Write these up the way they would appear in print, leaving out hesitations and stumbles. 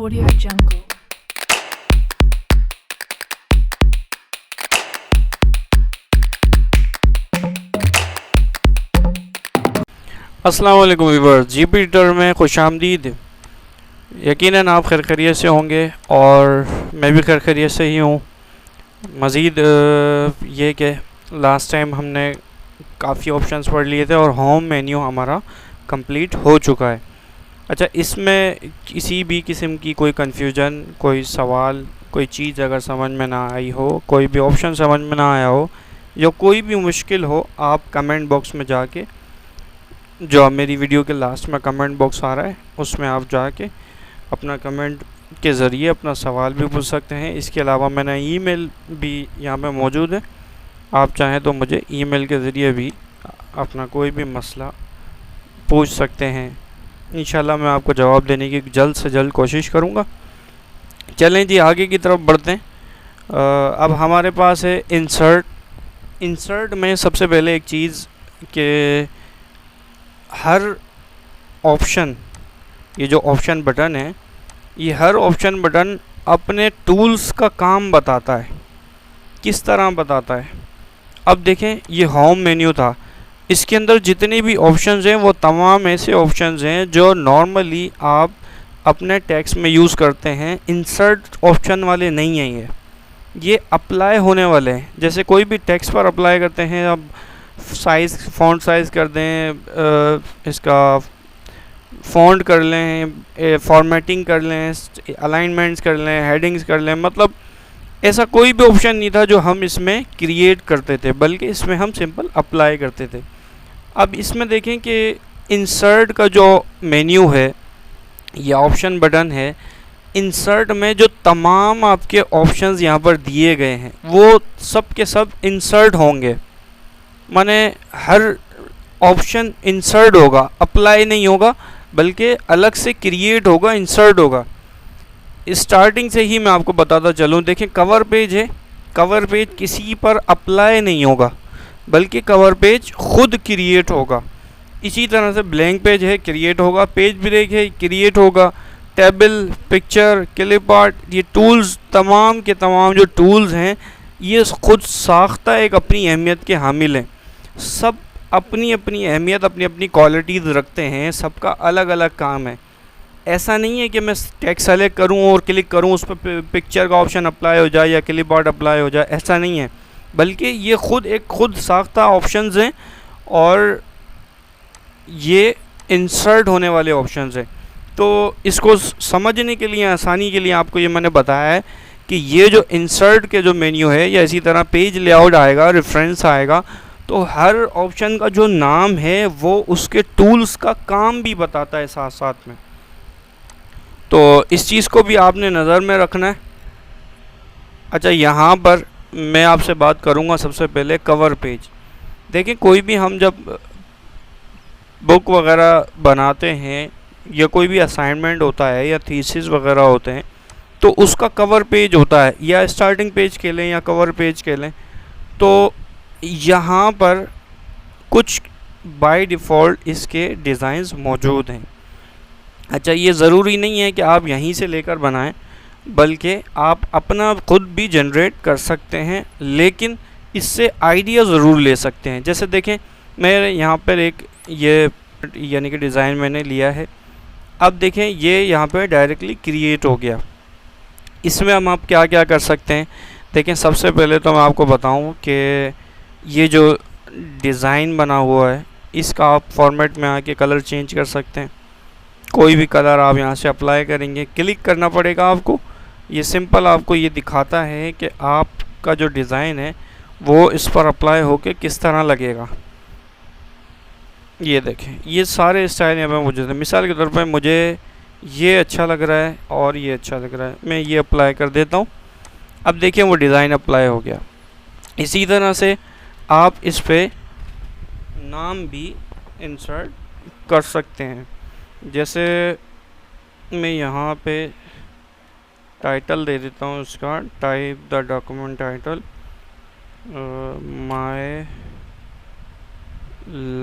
Audio Jungle. अस्सलाम वालेकुम viewers, GP editor में खुशामदीद। यकीनन आप खैर खैरियत से होंगे और मैं भी खैर खैरियत से ही हूँ। मज़ीद ये कि लास्ट टाइम हमने काफ़ी ऑप्शंस पढ़ लिए थे और होम मेन्यू हमारा कंप्लीट हो चुका है। अच्छा, इसमें किसी भी किस्म की कोई कन्फ्यूजन, कोई सवाल, कोई चीज़ अगर समझ में ना आई हो, कोई भी ऑप्शन समझ में ना आया हो या कोई भी मुश्किल हो, आप कमेंट बॉक्स में जाके, जो मेरी वीडियो के लास्ट में कमेंट बॉक्स आ रहा है उसमें आप जाके अपना कमेंट के ज़रिए अपना सवाल भी पूछ सकते हैं। इसके अलावा मैंने ईमेल भी यहाँ पे मौजूद है, आप चाहें तो मुझे ईमेल के ज़रिए भी अपना कोई भी मसला पूछ सकते हैं। इंशाल्लाह मैं आपको जवाब देने की जल्द से जल्द कोशिश करूँगा। चलें जी, आगे की तरफ बढ़ते हैं। अब हमारे पास है इंसर्ट में सबसे पहले एक चीज़ कि हर ऑप्शन, ये जो ऑप्शन बटन है, ये हर ऑप्शन बटन अपने टूल्स का काम बताता है। किस तरह बताता है? अब देखें, ये होम मेन्यू था, इसके अंदर जितने भी ऑप्शंस हैं वो तमाम ऐसे ऑप्शंस हैं जो नॉर्मली आप अपने टेक्स्ट में यूज़ करते हैं। इंसर्ट ऑप्शन वाले नहीं हैं, ये अप्लाई होने वाले हैं। जैसे कोई भी टेक्स्ट पर अप्लाई करते हैं, अब साइज़, फ़ॉन्ट साइज़ कर दें, इसका फ़ॉन्ट कर लें, फॉर्मेटिंग कर लें, अलाइनमेंट्स कर लें, हेडिंग्स कर लें, मतलब ऐसा कोई भी ऑप्शन नहीं था जो हम इसमें क्रिएट करते थे, बल्कि इसमें हम सिंपल अप्लाई करते थे। अब इसमें देखें कि इंसर्ट का जो मेन्यू है या ऑप्शन बटन है, इंसर्ट में जो तमाम आपके ऑप्शंस यहाँ पर दिए गए हैं वो सब के सब इंसर्ट होंगे। माने हर ऑप्शन इंसर्ट होगा, अप्लाई नहीं होगा, बल्कि अलग से क्रिएट होगा, इंसर्ट होगा। स्टार्टिंग से ही मैं आपको बताता चलूँ। देखें, कवर पेज है, कवर पेज किसी पर अप्लाई नहीं होगा, बल्कि कवर पेज खुद क्रिएट होगा। इसी तरह से ब्लैंक पेज है, क्रिएट होगा। पेज ब्रेक है, क्रिएट होगा। टेबल, पिक्चर, क्लिप आर्ट, ये टूल्स, तमाम के तमाम जो टूल्स हैं, ये खुद साख्ता एक अपनी अहमियत के हामिल हैं। सब अपनी अपनी अहमियत, अपनी अपनी क्वालिटीज़ रखते हैं, सबका अलग अलग काम है। ऐसा नहीं है कि मैं टेक्स्ट सेलेक्ट करूं और क्लिक करूं, उस पर पिक्चर का ऑप्शन अप्लाई हो जाए या क्लिप आर्ट अप्लाई हो जाए, ऐसा नहीं है। बल्कि ये खुद साख्ता ऑप्शंस हैं और ये इंसर्ट होने वाले ऑप्शंस हैं। तो इसको समझने के लिए, आसानी के लिए आपको ये मैंने बताया है कि ये जो इंसर्ट के जो मेन्यू है, या इसी तरह पेज लेआउट आएगा, रेफरेंस आएगा, तो हर ऑप्शन का जो नाम है वो उसके टूल्स का काम भी बताता है साथ साथ में। तो इस चीज़ को भी आपने नज़र में रखना है। अच्छा, यहाँ पर मैं आपसे बात करूँगा सबसे पहले कवर पेज। देखें, कोई भी हम जब बुक वगैरह बनाते हैं या कोई भी असाइनमेंट होता है या थीसिस वगैरह होते हैं, तो उसका कवर पेज होता है, या स्टार्टिंग पेज के लें या कवर पेज के लें। तो यहाँ पर कुछ बाय डिफ़ॉल्ट इसके डिज़ाइंस मौजूद हैं। अच्छा, ये ज़रूरी नहीं है कि आप यहीं से लेकर बनाएं, बल्कि आप अपना खुद भी जनरेट कर सकते हैं, लेकिन इससे आइडिया ज़रूर ले सकते हैं। जैसे देखें, मेरे यहाँ पर एक ये यानी कि डिज़ाइन मैंने लिया है। अब देखें, ये यहाँ पर डायरेक्टली क्रिएट हो गया। इसमें हम आप क्या क्या कर सकते हैं? देखें, सबसे पहले तो मैं आपको बताऊं कि ये जो डिज़ाइन बना हुआ है, इसका आप फॉर्मेट में आके कलर चेंज कर सकते हैं। कोई भी कलर आप यहाँ से अप्लाई करेंगे, क्लिक करना पड़ेगा आपको। ये सिंपल आपको ये दिखाता है कि आपका जो डिज़ाइन है वो इस पर अप्लाई होके किस तरह लगेगा। ये देखें, ये सारे स्टाइल यहाँ पर मौजूद है। मिसाल के तौर पर मुझे ये अच्छा लग रहा है और ये अच्छा लग रहा है, मैं ये अप्लाई कर देता हूँ। अब देखिए, वो डिज़ाइन अप्लाई हो गया। इसी तरह से आप इस पे नाम भी इंसर्ट कर सकते हैं। जैसे मैं यहाँ पे टाइटल दे देता हूँ इसका, type the document title my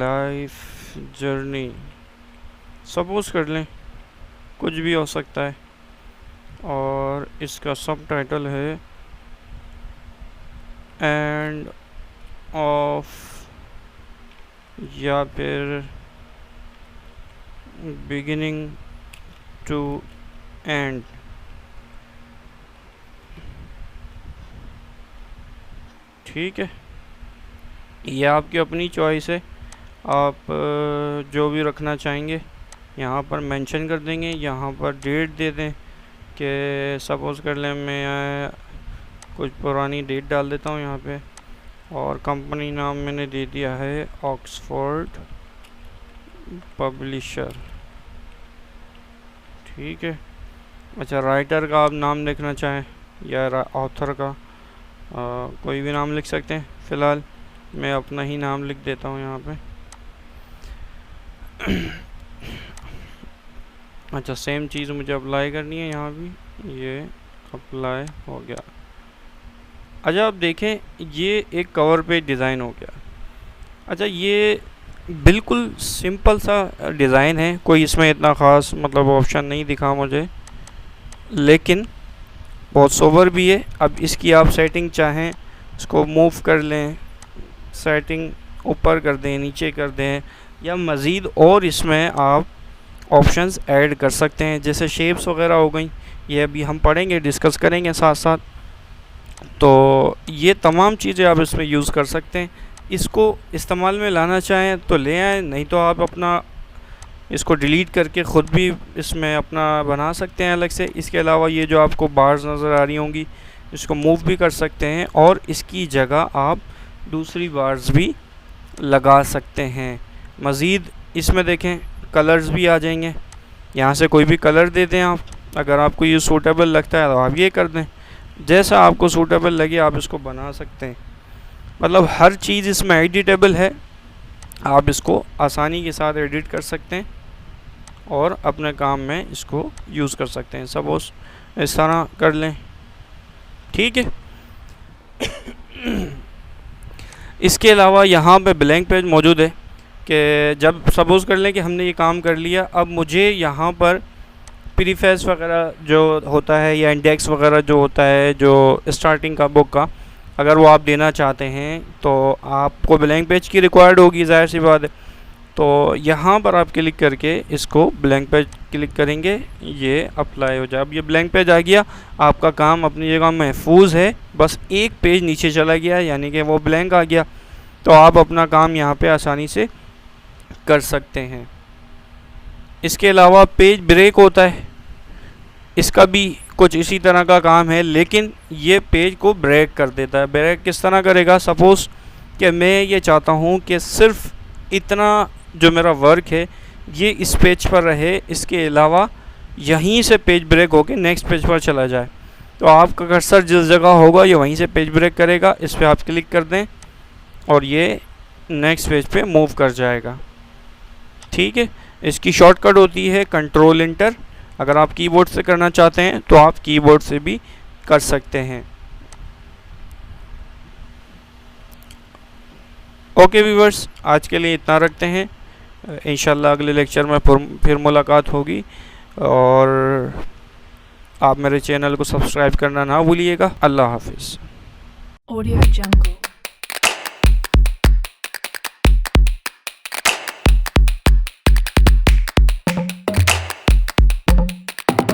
life journey, suppose कर लें, कुछ भी हो सकता है। और इसका सब टाइटल है एंड ऑफ या फिर बिगिनिंग टू एंड। ठीक है, ये आपकी अपनी चॉइस है, आप जो भी रखना चाहेंगे यहाँ पर मेंशन कर देंगे। यहाँ पर डेट दे दें कि सपोज़ कर लें मैं कुछ पुरानी डेट डाल देता हूँ यहाँ पे, और कंपनी नाम मैंने दे दिया है ऑक्सफोर्ड पब्लिशर। ठीक है, अच्छा राइटर का आप नाम लिखना चाहें या ऑथर का कोई भी नाम लिख सकते हैं। फ़िलहाल मैं अपना ही नाम लिख देता हूँ यहाँ पे। अच्छा, सेम चीज़ मुझे अप्लाई करनी है यहाँ भी, ये अप्लाई हो गया। अच्छा आप देखें, ये एक कवर पेज डिज़ाइन हो गया। अच्छा, ये बिल्कुल सिंपल सा डिज़ाइन है, कोई इसमें इतना ख़ास मतलब ऑप्शन नहीं दिखा मुझे, लेकिन बहुत सोबर भी है। अब इसकी आप सेटिंग चाहें इसको मूव कर लें, सेटिंग ऊपर कर दें, नीचे कर दें, या मज़ीद और इसमें आप ऑप्शंस ऐड कर सकते हैं, जैसे शेप्स वगैरह हो गई, ये अभी हम पढ़ेंगे, डिस्कस करेंगे साथ साथ। तो ये तमाम चीज़ें आप इसमें यूज़ कर सकते हैं। इसको इस्तेमाल में लाना चाहें तो ले आएँ, नहीं तो आप अपना इसको डिलीट करके ख़ुद भी इसमें अपना बना सकते हैं अलग से। इसके अलावा ये जो आपको बार्स नज़र आ रही होंगी, इसको मूव भी कर सकते हैं और इसकी जगह आप दूसरी बार्स भी लगा सकते हैं। मज़ीद इसमें देखें कलर्स भी आ जाएंगे, यहाँ से कोई भी कलर दे दें आप, अगर आपको ये सूटेबल लगता है तो आप ये कर दें, जैसा आपको सूटेबल लगे आप इसको बना सकते हैं। मतलब हर चीज़ इसमें एडिटेबल है, आप इसको आसानी के साथ एडिट कर सकते हैं और अपने काम में इसको यूज़ कर सकते हैं। सपोज़ इस तरह कर लें, ठीक है। इसके अलावा यहाँ पे ब्लैंक पेज मौजूद है कि जब सपोज़ कर लें कि हमने ये काम कर लिया, अब मुझे यहाँ पर प्रीफेस वगैरह जो होता है या इंडेक्स वगैरह जो होता है जो स्टार्टिंग का बुक का, अगर वो आप देना चाहते हैं तो आपको ब्लैंक पेज की रिक्वायर्ड होगी, ज़ाहिर सी बात है। तो यहाँ पर आप क्लिक करके इसको ब्लैंक पेज क्लिक करेंगे, ये अप्लाई हो जाए। अब ये ब्लैंक पेज आ गया, आपका काम अपनी जगह महफूज है, बस एक पेज नीचे चला गया यानी कि वो ब्लैंक आ गया, तो आप अपना काम यहाँ पे आसानी से कर सकते हैं। इसके अलावा पेज ब्रेक होता है, इसका भी कुछ इसी तरह का काम है, लेकिन ये पेज को ब्रेक कर देता है। ब्रेक किस तरह करेगा, सपोज़ कि मैं ये चाहता हूँ कि सिर्फ इतना जो मेरा वर्क है ये इस पेज पर रहे, इसके अलावा यहीं से पेज ब्रेक होके नेक्स्ट पेज पर चला जाए, तो आपका कर्सर जिस जगह होगा ये वहीं से पेज ब्रेक करेगा। इस पर आप क्लिक कर दें और ये नेक्स्ट पेज पे मूव कर जाएगा। ठीक है, इसकी शॉर्टकट होती है कंट्रोल इंटर। अगर आप कीबोर्ड से करना चाहते हैं तो आप कीबोर्ड से भी कर सकते हैं। ओके व्यूअर्स, आज के लिए इतना रखते हैं, इंशाल्लाह अगले लेक्चर में फिर मुलाकात होगी, और आप मेरे चैनल को सब्सक्राइब करना ना भूलिएगा। अल्लाह हाफिज़। Audio Jungle।